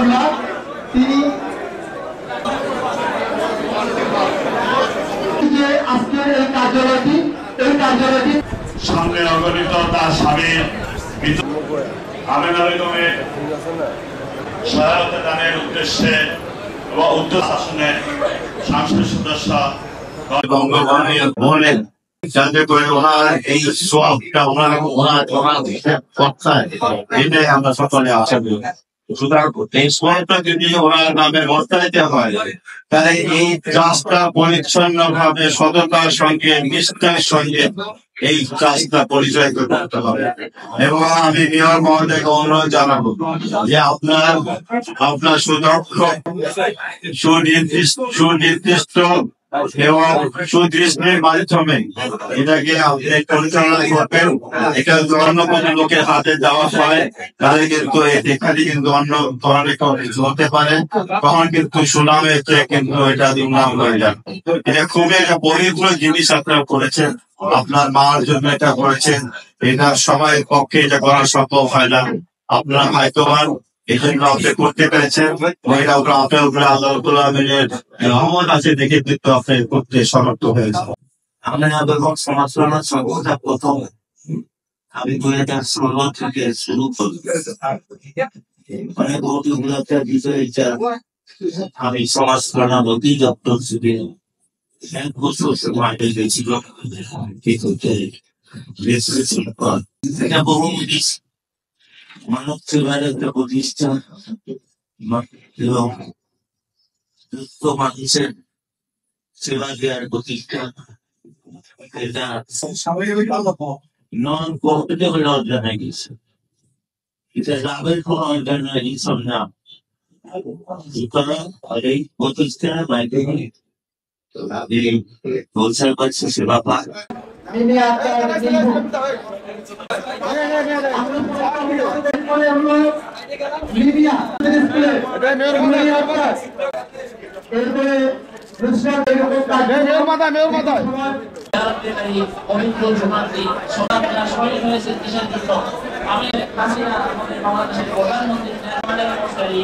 রহমাতুল্লাহ তিনি যে আজকের এই কার্যালয়টি সামনে অগণিত তার স্বামীর আমেনা বেগমের সহায়তা দানের উদ্দেশ্যে এবং উদ্যোগ শাসনে সংসদ সদস্য বঙ্গবন্ধু যাতে করে ওনার এই সোয়াবটা ওনার কথায় এটাই আমরা সকলে আশা করি। সুতরাং এই সোয়াবটা যদি ওনার নামে বর্তাইতে হয় তাহলে এই কাজটা পরিচ্ছন্ন ভাবে সততার সঙ্গে নিষ্ঠার সঙ্গে এই কাজটা পরিচয় করতে হবে। এবং আমি মেয়র মহোদয়কে অনুরোধ জানাবো যে আপনার সুদক্ষ সুনির্দিষ্ট এবং সুদৃষ্টির মাধ্যমে এটাকে আপনি পরিচালনা করবেন। এটা অন্য কোনো লোকের হাতে দেওয়া হয় তাহলে কিন্তু এখানে কিন্তু অন্য ধরনের হতে পারে, তখন কিন্তু সুনামের চেয়ে কিন্তু এটা দুর্নাম হয়ে যাবে। এটা খুবই একটা পবিত্র জিনিস আপনারা করেছেন, আপনার মার জন্য এটা করেছেন। এটা সবাই পক্ষে এটা করা সম্ভব হয় না, আপনার ভাগ্যবান এই জন্য আপনি করতে পেরেছেন। ওইটা আপনার উপরে আল্লাহ রহমত আছে দেখে কিন্তু আপনি করতে সমর্থ হয়েছে। আমরা প্রথম আমি 2016 থেকে শুরু করি, আমি সমাজ কল্যাণ অধিদপ্তর থেকে 1 বছর সময় গেছিল। এটা বহু মানব সেবার একটা প্রতিষ্ঠান এবং সুস্থ মানুষের সেবা দেওয়ার প্রতিষ্ঠান। এটা নন প্রফিটেবল অর্গানাইজেশন, এটা লাভের কোন অর্গানাইজেশন না। সুতরাং এই প্রতিষ্ঠানের মাধ্যমে হোলসেল করছে সেবা পায়। প্রধানমন্ত্রী